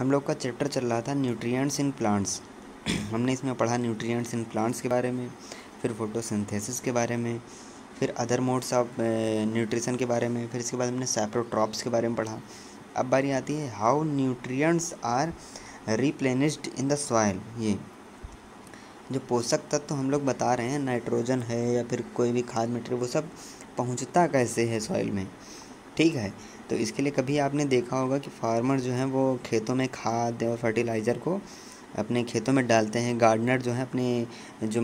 हम लोग का चैप्टर चल रहा था न्यूट्रिएंट्स इन प्लांट्स। हमने इसमें पढ़ा न्यूट्रिएंट्स इन प्लांट्स के बारे में, फिर फोटोसिंथेसिस के बारे में, फिर अदर मोड्स ऑफ न्यूट्रिशन के बारे में, फिर इसके बाद हमने सैप्रोट्रॉप्स के बारे में पढ़ा। अब बारी आती है how nutrients are replenished in the soil. ये जो पोषक तत्व तो हम लोग बता रहे हैं, नाइट्रोजन है या फिर कोई भी खाद मटेरियल, वो सब पहुंचता कैसे है सॉइल में, ठीक है। तो इसके लिए कभी आपने देखा होगा कि फार्मर जो हैं वो खेतों में खाद और फर्टिलाइज़र को अपने खेतों में डालते हैं। गार्डनर जो है अपने जो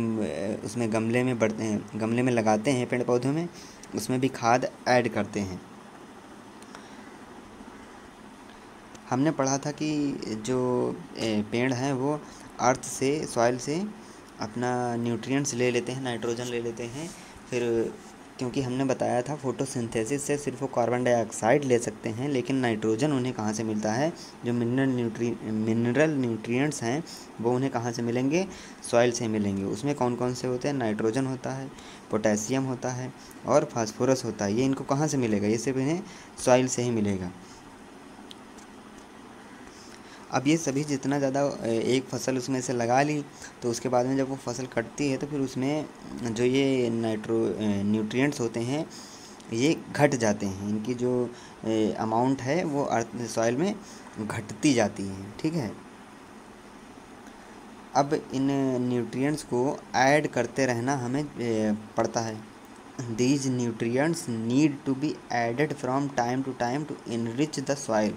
उसमें गमले में बढ़ते हैं, गमले में लगाते हैं पेड़ पौधों में, उसमें भी खाद ऐड करते हैं। हमने पढ़ा था कि जो पेड़ हैं वो अर्थ से, सॉइल से अपना न्यूट्रिएंट्स ले लेते हैं, नाइट्रोजन ले लेते हैं। फिर क्योंकि हमने बताया था फोटोसिंथेसिस से सिर्फ वो कार्बन डाइऑक्साइड ले सकते हैं, लेकिन नाइट्रोजन उन्हें कहाँ से मिलता है, जो मिनरल न्यूट्रिएंट्स हैं वो उन्हें कहाँ से मिलेंगे, सॉइल से मिलेंगे। उसमें कौन कौन से होते हैं, नाइट्रोजन होता है, पोटेशियम होता है और फास्फोरस होता है। ये इनको कहाँ से मिलेगा, ये सिर्फ इन्हें सॉइल से ही मिलेगा। अब ये सभी जितना ज़्यादा एक फसल उसमें से लगा ली, तो उसके बाद में जब वो फसल कटती है तो फिर उसमें जो ये न्यूट्रिएंट्स होते हैं ये घट जाते हैं। इनकी जो अमाउंट है वो अर्थ सॉइल में घटती जाती है, ठीक है। अब इन न्यूट्रिएंट्स को ऐड करते रहना हमें पड़ता है। These nutrients need to be added from time to time to enrich the soil.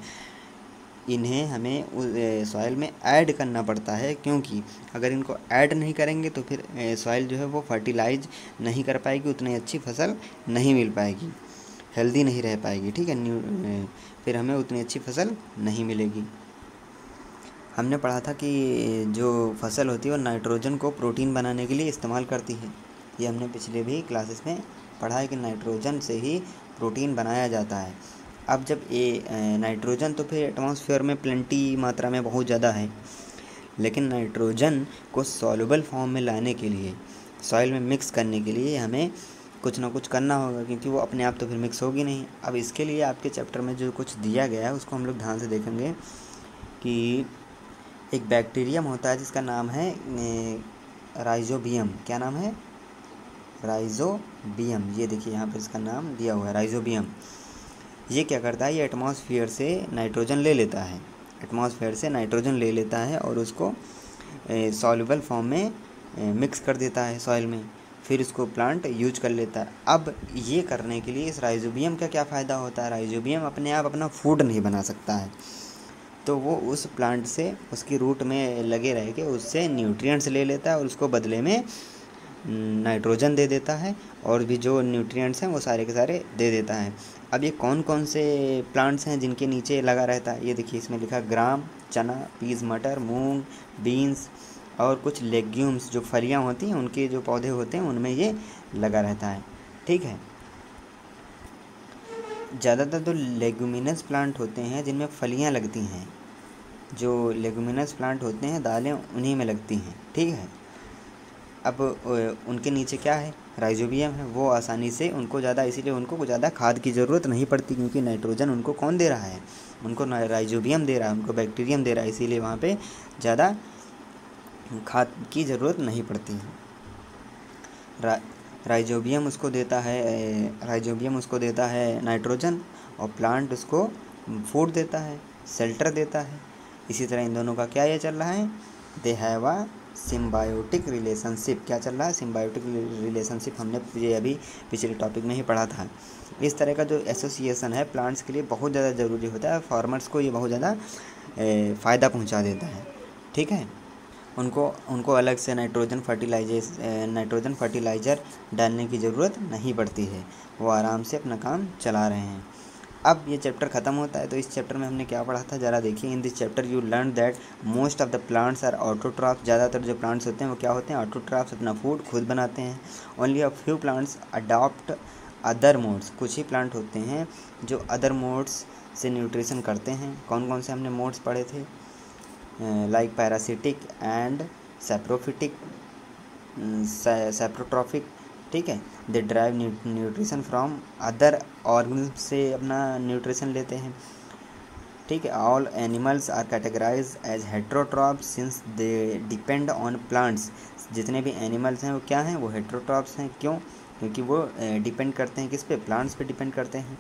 इन्हें हमें सॉइल में ऐड करना पड़ता है, क्योंकि अगर इनको ऐड नहीं करेंगे तो फिर सॉइल जो है वो फर्टिलाइज नहीं कर पाएगी, उतनी अच्छी फसल नहीं मिल पाएगी, हेल्दी नहीं रह पाएगी, ठीक है। फिर हमें उतनी अच्छी फसल नहीं मिलेगी। हमने पढ़ा था कि जो फसल होती है वो नाइट्रोजन को प्रोटीन बनाने के लिए इस्तेमाल करती है। ये हमने पिछले भी क्लासेस में पढ़ा है कि नाइट्रोजन से ही प्रोटीन बनाया जाता है। अब जब ये नाइट्रोजन तो फिर एटमॉस्फेयर में प्लेंटी मात्रा में बहुत ज़्यादा है, लेकिन नाइट्रोजन को सॉल्युबल फॉर्म में लाने के लिए, सॉइल में मिक्स करने के लिए हमें कुछ ना कुछ करना होगा, क्योंकि वो अपने आप तो फिर मिक्स होगी नहीं। अब इसके लिए आपके चैप्टर में जो कुछ दिया गया है उसको हम लोग ध्यान से देखेंगे कि एक बैक्टीरियम होता है जिसका नाम है राइजोबियम। क्या नाम है, राइजोबियम। ये देखिए यहाँ पर इसका नाम दिया हुआ है राइजोबियम। ये क्या करता है, ये एटमॉस्फेयर से नाइट्रोजन ले लेता है, एटमॉस्फेयर से नाइट्रोजन ले लेता है और उसको सॉल्युबल फॉर्म में मिक्स कर देता है सॉइल में, फिर इसको प्लांट यूज कर लेता है। अब ये करने के लिए इस राइजोबियम का क्या फ़ायदा होता है, राइजोबियम अपने आप अपना फूड नहीं बना सकता है, तो वो उस प्लांट से, उसकी रूट में लगे रह के उससे न्यूट्रिएंट्स ले लेता है और उसको बदले में नाइट्रोजन दे देता है, और भी जो न्यूट्रिएंट्स हैं वो सारे के सारे दे देता है। अब ये कौन कौन से प्लांट्स हैं जिनके नीचे लगा रहता है, ये देखिए इसमें लिखा ग्राम, चना, पीस, मटर, मूंग, बीन्स और कुछ लेग्यूम्स, जो फलियां होती हैं उनके जो पौधे होते हैं उनमें ये लगा रहता है, ठीक है। ज़्यादातर तो लेगुमिनस प्लांट होते हैं जिनमें फलियां लगती हैं, जो लेगुमिनस प्लांट होते हैं दालें उन्हीं में लगती हैं, ठीक है। अब उनके नीचे क्या है, राइजोबियम है, वो आसानी से उनको ज़्यादा, इसीलिए उनको ज़्यादा खाद की ज़रूरत नहीं पड़ती, क्योंकि नाइट्रोजन उनको कौन दे रहा है, उनको राइजोबियम दे रहा है, उनको बैक्टीरियम दे रहा है, इसीलिए वहाँ पे ज़्यादा खाद की ज़रूरत नहीं पड़ती है। राइजोबियम उसको देता है, राइजोबियम उसको देता है नाइट्रोजन, और प्लांट उसको फूड देता है, शेल्टर देता है। इसी तरह इन दोनों का क्या ये चल रहा है, they have a symbiotic relationship. क्या चल रहा है, सिम्बायोटिक रिलेशनशिप। हमने ये अभी पिछले टॉपिक में ही पढ़ा था। इस तरह का जो एसोसिएशन है प्लांट्स के लिए बहुत ज़्यादा ज़रूरी होता है, फार्मर्स को ये बहुत ज़्यादा फ़ायदा पहुंचा देता है, ठीक है। उनको अलग से नाइट्रोजन फर्टिलाइज़र डालने की ज़रूरत नहीं पड़ती है, वो आराम से अपना काम चला रहे हैं। अब ये चैप्टर ख़त्म होता है, तो इस चैप्टर में हमने क्या पढ़ा था ज़रा देखिए। In this chapter you learn that most of the plants are autotrophs. ज़्यादातर जो प्लांट्स होते हैं वो क्या होते हैं, ऑटोट्रॉफ्स, अपना फूड खुद बनाते हैं। Only a few plants adopt other modes. कुछ ही प्लांट होते हैं जो अदर मोड्स से न्यूट्रिशन करते हैं। कौन कौन से हमने मोड्स पढ़े थे, like parasitic and saprophytic, saprotrophic, ठीक है। They drive nutrition from other organism, से अपना न्यूट्रिशन लेते हैं, ठीक है। All animals are categorise as heterotrophs since they depend on plants. जितने भी एनिमल्स हैं वो क्या हैं, वो हेट्रोट्रॉप्स हैं। क्यों? क्योंकि वो डिपेंड करते हैं किस पे, प्लांट्स पे डिपेंड करते हैं,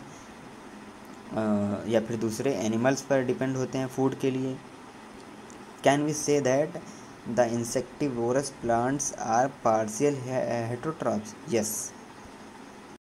या फिर दूसरे एनिमल्स पर डिपेंड होते हैं फूड के लिए। Can we say that the insectivorous plants are partial heterotrophs? Yes,